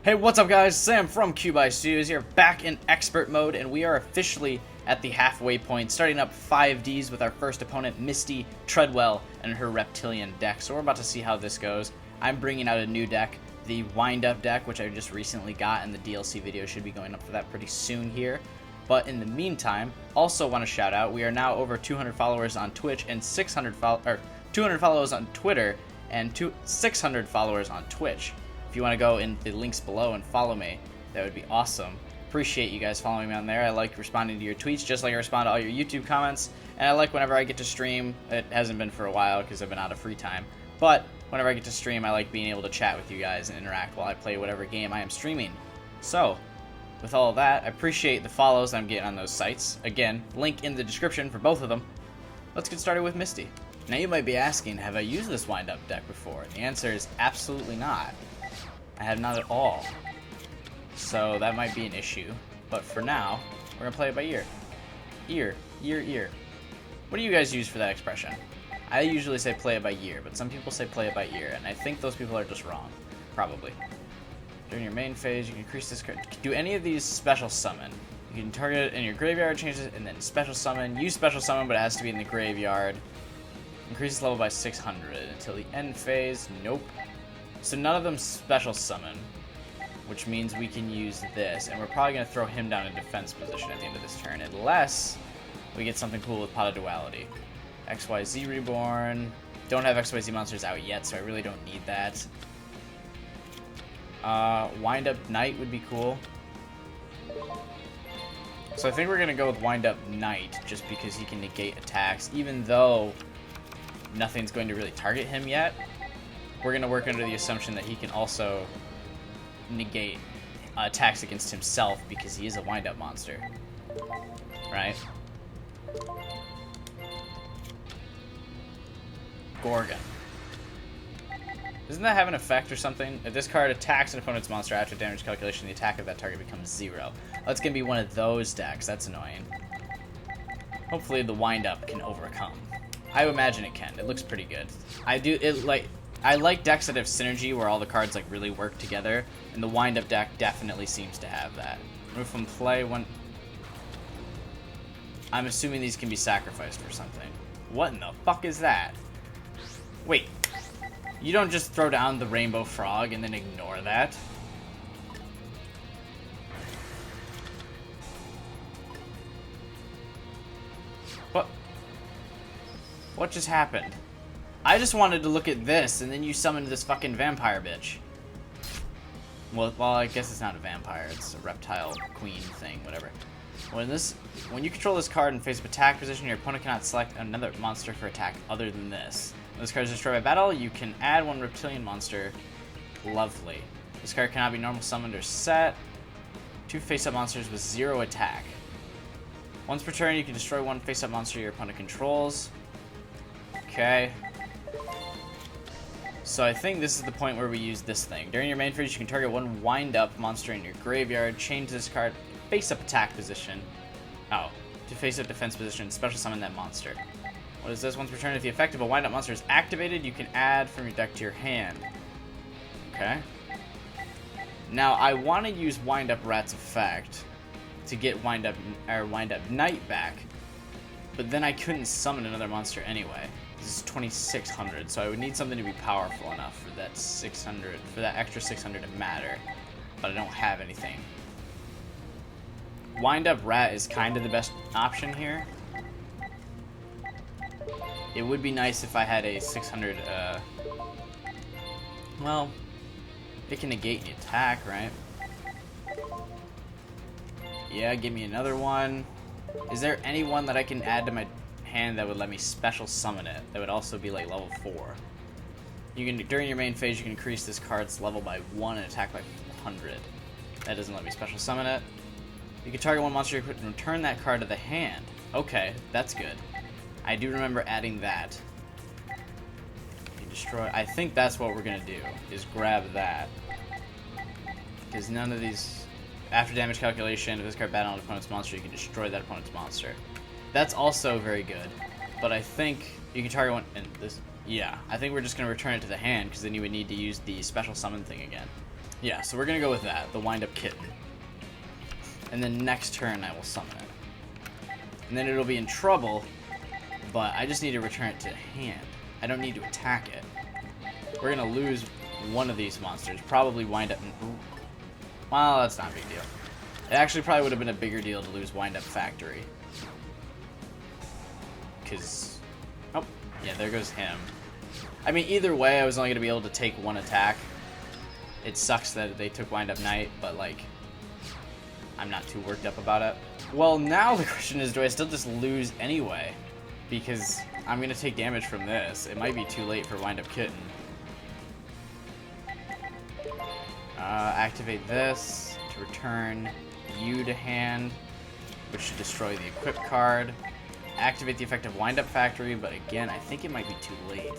Hey, what's up guys? Sam from Cubeye Studios here, back in expert mode, and we are officially at the halfway point, starting up 5Ds with our first opponent, Misty Tredwell, and her reptilian deck. So we're about to see how this goes. I'm bringing out a new deck, the wind-up deck, which I just recently got, and the DLC video should be going up for that pretty soon here. But in the meantime, also want to shout out, we are now over 200 followers on Twitch and 200 followers on Twitter and 600 followers on Twitch. If you want to go in the links below and follow me, that would be awesome. Appreciate you guys following me on there. I like responding to your tweets just like I respond to all your YouTube comments. And I like whenever I get to stream. It hasn't been for a while because I've been out of free time. But whenever I get to stream, I like being able to chat with you guys and interact while I play whatever game I am streaming. So, with all of that, I appreciate the follows I'm getting on those sites. Again, link in the description for both of them. Let's get started with Misty. Now you might be asking, have I used this wind-up deck before? The answer is absolutely not. I have not at all. So that might be an issue. But for now, we're gonna play it by ear. Ear. What do you guys use for that expression? I usually say play it by ear, but some people say play it by ear, and I think those people are just wrong. Probably. During your main phase, you can increase this card. Do any of these special summon. You can target it in your graveyard, change it, and then special summon. Use special summon, but it has to be in the graveyard. Increases level by 600 until the end phase. Nope. So none of them special summon, which means we can use this, and we're probably going to throw him down in defense position at the end of this turn, unless we get something cool with Pot of Duality. XYZ Reborn. Don't have XYZ monsters out yet, so I really don't need that. Wind Up Knight would be cool. So I think we're going to go with Wind Up Knight, just because he can negate attacks, even though nothing's going to really target him yet. We're going to work under the assumption that he can also negate attacks against himself because he is a wind-up monster. Right? Gorgon. Doesn't that have an effect or something? If this card attacks an opponent's monster after damage calculation, the attack of that target becomes 0. That's going to be one of those decks. That's annoying. Hopefully the wind-up can overcome. I imagine it can. It looks pretty good. I like decks that have synergy where all the cards like really work together, and the wind-up deck definitely seems to have that. Remove from play one. I'm assuming these can be sacrificed for something. What in the fuck is that? Wait, you don't just throw down the rainbow frog and then ignore that. What just happened? I just wanted to look at this, and then you summoned this fucking vampire bitch. Well, I guess it's not a vampire. It's a reptile queen thing, whatever. When you control this card in face-up attack position, your opponent cannot select another monster for attack other than this. When this card is destroyed by battle, you can add one reptilian monster. Lovely. This card cannot be normal summoned or set. 2 face-up monsters with 0 attack. Once per turn, you can destroy one face-up monster your opponent controls. Okay. So I think this is the point where we use this thing. During your main phase, you can target one wind-up monster in your graveyard, change this card face-up attack position. Oh, to face-up defense position, special summon that monster. What is this? Once per turn, if the effect of a wind-up monster is activated, you can add from your deck to your hand. Okay. Now, I want to use Wind-Up Rat's effect to get Wind-Up Knight back, but then I couldn't summon another monster anyway. This is 2600, so I would need something to be powerful enough for that 600, for that extra 600 to matter, but I don't have anything. Wind-Up Rat is kind of the best option here. It would be nice if I had a 600, well, it can negate the attack, right? Yeah, give me another one. Is there any one that I can add to my hand that would let me special summon it? That would also be like level 4. You can, during your main phase, you can increase this card's level by 1 and attack by 100. That doesn't let me special summon it. You can target one monster and return that card to the hand. Okay, that's good. I do remember adding that. You destroy. I think that's what we're gonna do, is grab that. Because none of these, after damage calculation, if this card battle an opponent's monster, you can destroy that opponent's monster. That's also very good, but I think you can target one, and this, yeah, I think we're just going to return it to the hand, because then you would need to use the special summon thing again. Yeah, so we're gonna go with that, the wind-up kitten. And then next turn I will summon it. And then it'll be in trouble, but I just need to return it to hand. I don't need to attack it. We're gonna lose one of these monsters, probably wind-up... Well, that's not a big deal. It actually probably would have been a bigger deal to lose wind-up factory. Because... Oh, yeah, there goes him. I mean, either way, I was only gonna be able to take one attack. It sucks that they took wind-up knight, but, like, I'm not too worked up about it. Well, now the question is, do I still just lose anyway? Because I'm going to take damage from this. It might be too late for wind-up kitten. Activate this to return you to hand, which should destroy the equip card. Activate the effect of wind-up factory, but again, I think it might be too late.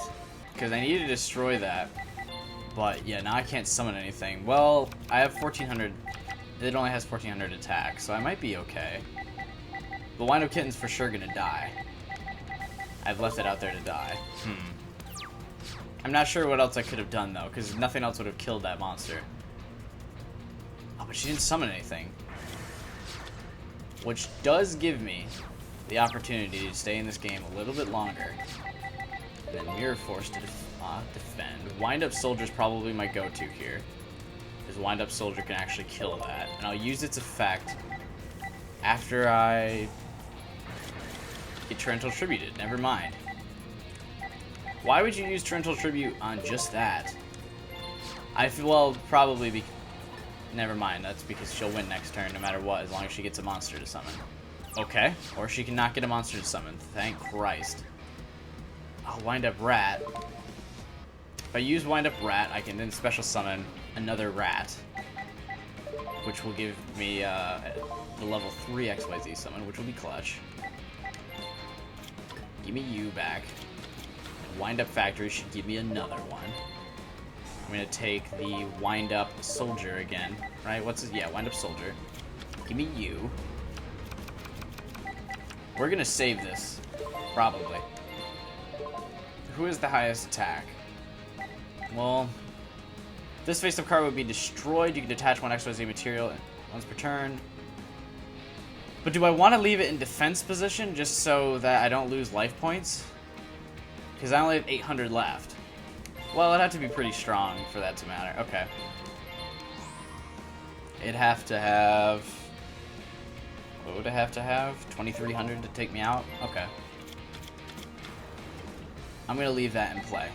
Because I need to destroy that. But yeah, now I can't summon anything. Well, I have 1400. It only has 1400 attack, so I might be okay. The wind-up kitten's for sure gonna die. I've left it out there to die. I'm not sure what else I could have done though, because nothing else would have killed that monster. Oh, but she didn't summon anything. Which does give me the opportunity to stay in this game a little bit longer. And then Mirror Force to defend. Wind-up Soldier's probably my go-to here. Because Wind-up Soldier can actually kill that. And I'll use its effect after I get Torrential Tributed. Never mind. Why would you use Torrential Tribute on just that? I feel, well, probably be... Never mind, that's because she'll win next turn no matter what, as long as she gets a monster to summon. Okay, or she cannot get a monster to summon. Thank Christ. I'll Wind-up Rat. If I use Wind-up Rat, I can then special summon another rat, which will give me the level 3 XYZ summon, which will be clutch. Give me you back. And Wind-up Factory should give me another one. I'm gonna take the Wind-up Soldier again, right? What's his? Yeah, Wind-up Soldier. Give me you. We're gonna save this, probably. Who is the highest attack? Well, this face-up card would be destroyed. You can detach one XYZ material once per turn. But do I want to leave it in defense position just so that I don't lose life points? Because I only have 800 left. Well, it'd have to be pretty strong for that to matter. Okay. It'd have to have... What would it have to have? 2300 to take me out? Okay. I'm going to leave that in play.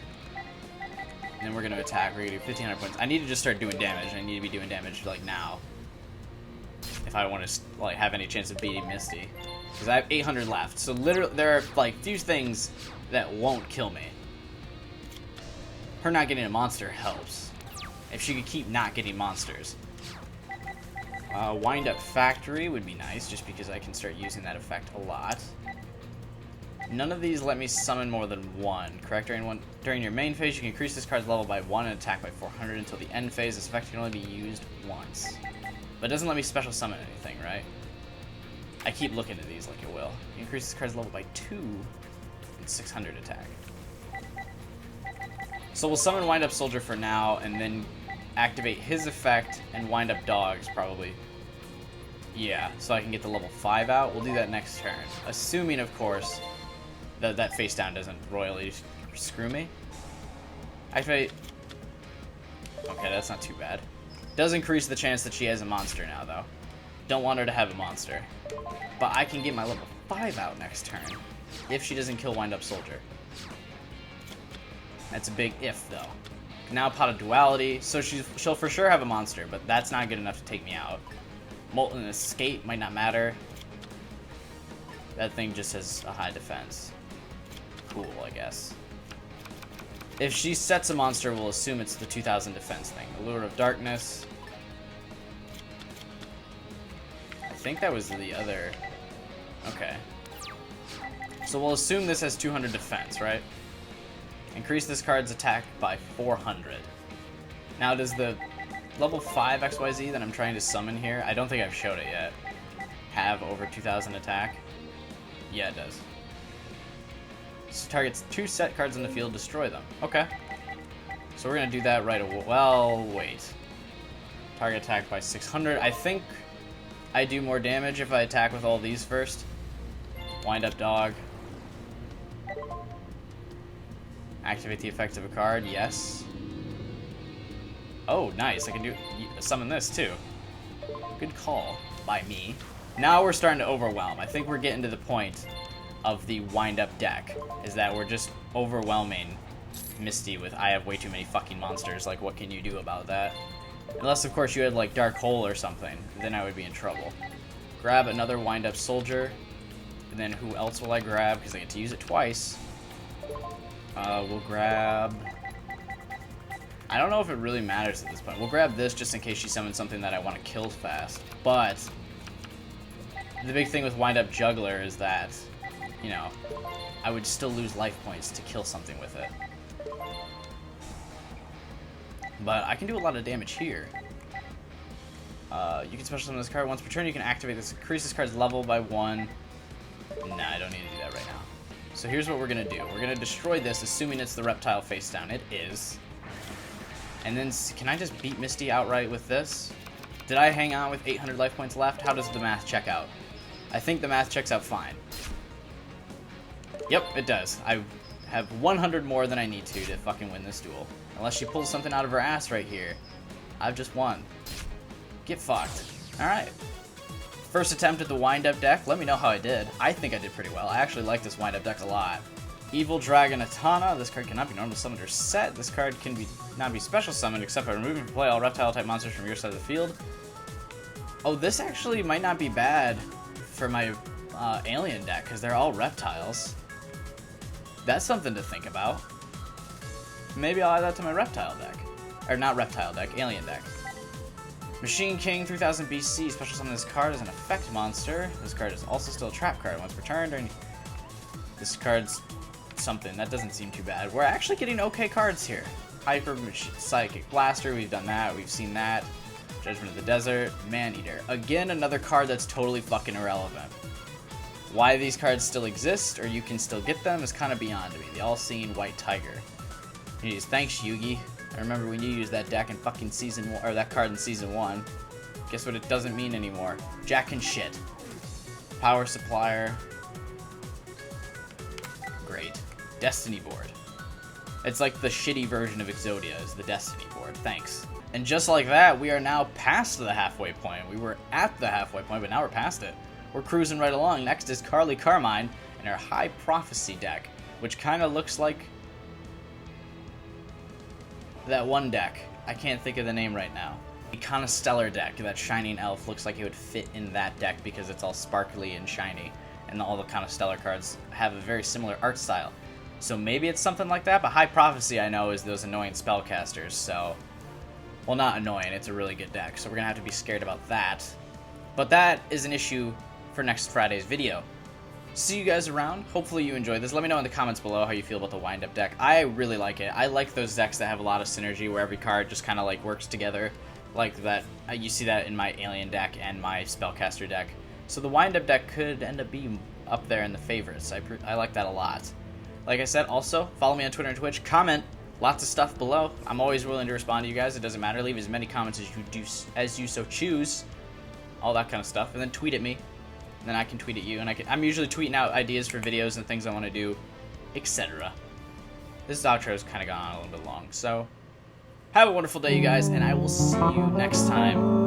And then we're going to attack. We're going to do 1500 points. I need to just start doing damage. I need to be doing damage, like, now. If I want to, like, have any chance of beating Misty. Because I have 800 left. So, literally, there are, like, few things that won't kill me. Her not getting a monster helps. If she could keep not getting monsters. Wind-up Factory would be nice, just because I can start using that effect a lot. None of these let me summon more than one. Correct? During your main phase, you can increase this card's level by 1 and attack by 400 until the end phase. This effect can only be used once. But it doesn't let me special summon anything, right? I keep looking at these like it will. You increase this card's level by 2 and 600 attack. So we'll summon Wind-up Soldier for now, and then activate his effect and Wind-up Dogs, probably. Yeah, so I can get the level 5 out. We'll do that next turn. Assuming, of course, that that face down doesn't royally screw me. Activate... Okay, that's not too bad. Does increase the chance that she has a monster now, though. Don't want her to have a monster. But I can get my level 5 out next turn, if she doesn't kill Wind-up Soldier. That's a big if, though. Now Pot of Duality, so she'll for sure have a monster, but that's not good enough to take me out. Molten Escape might not matter. That thing just has a high defense. Cool, I guess. If she sets a monster, we'll assume it's the 2000 defense thing. Allure of Darkness. I think that was the other... Okay. So we'll assume this has 200 defense, right? Increase this card's attack by 400. Now, does the level 5 XYZ that I'm trying to summon here, I don't think I've showed it yet, have over 2000 attack? Yeah, it does. So targets 2 set cards in the field, destroy them. Okay. So we're going to do that right away. Well, wait. Target attack by 600. I think I do more damage if I attack with all these first. Wind up dog. Activate the effect of a card, yes. Oh, nice. I can do summon this too. Good call by me. Now we're starting to overwhelm. I think we're getting to the point of the wind-up deck, is that we're just overwhelming Misty with I have way too many fucking monsters. Like, what can you do about that? Unless, of course, you had, like, Dark Hole or something. Then I would be in trouble. Grab another wind-up soldier. And then who else will I grab? Because I get to use it twice. We'll grab... I don't know if it really matters at this point. We'll grab this just in case she summons something that I want to kill fast. But the big thing with wind-up juggler is that, you know, I would still lose life points to kill something with it. But I can do a lot of damage here. You can special summon this card once per turn. You can activate this. Increase this card's level by 1. Nah, I don't need to do that right now. So here's what we're going to do. We're going to destroy this, assuming it's the reptile face down. It is. And then, can I just beat Misty outright with this? Did I hang on with 800 life points left? How does the math check out? I think the math checks out fine. Yep, it does. I have 100 more than I need to fucking win this duel. Unless she pulls something out of her ass right here. I've just won. Get fucked. Alright. First attempt at the wind-up deck. Let me know how I did. I think I did pretty well. I actually like this wind-up deck a lot. Evil Dragon Ananta. This card cannot be normal summoned or set. This card can not be special summoned except by removing from play all reptile-type monsters from your side of the field. Oh, this actually might not be bad for my alien deck, because they're all reptiles. That's something to think about. Maybe I'll add that to my reptile deck. Or not reptile deck, alien deck. Machine King 3000 BC. Special summon this card as an effect monster. This card is also still a trap card. Once per turn during... This card's something. That doesn't seem too bad. We're actually getting okay cards here. Hyper Psychic Blaster. We've done that. We've seen that. Judgment of the Desert. Man-Eater. Again, another card that's totally fucking irrelevant. Why these cards still exist, or you can still get them, is kind of beyond me. The All-Seeing White Tiger. Jeez, thanks, Yugi. I remember when you used that deck in fucking season 1, or that card in season 1. Guess what it doesn't mean anymore? Jack and shit. Power Supplier. Great. Destiny board. It's like the shitty version of Exodia is the Destiny board. Thanks. And just like that, we are now past the halfway point. We were at the halfway point, but now we're past it. We're cruising right along. Next is Carly Carmine and her High Prophecy deck, which kind of looks like that one deck. I can't think of the name right now. The Constellar deck, that Shining Elf, looks like it would fit in that deck because it's all sparkly and shiny, and all the Constellar cards have a very similar art style. So maybe it's something like that, but High Prophecy I know is those annoying spellcasters, so... Well, not annoying, it's a really good deck, so we're gonna have to be scared about that. But that is an issue for next Friday's video. See you guys around. Hopefully you enjoyed this. Let me know in the comments below how you feel about the wind-up deck. I really like it. I like those decks that have a lot of synergy where every card just kind of like works together. Like that, you see that in my alien deck and my spellcaster deck. So the wind-up deck could end up being up there in the favorites. I like that a lot. Like I said, also, follow me on Twitter and Twitch. Comment lots of stuff below. I'm always willing to respond to you guys. It doesn't matter. Leave as many comments as you so choose. All that kind of stuff. And then tweet at me. And then I can tweet at you. And I'm usually tweeting out ideas for videos and things I want to do, etc. This outro's kind of gone on a little bit long. So, have a wonderful day, you guys. And I will see you next time.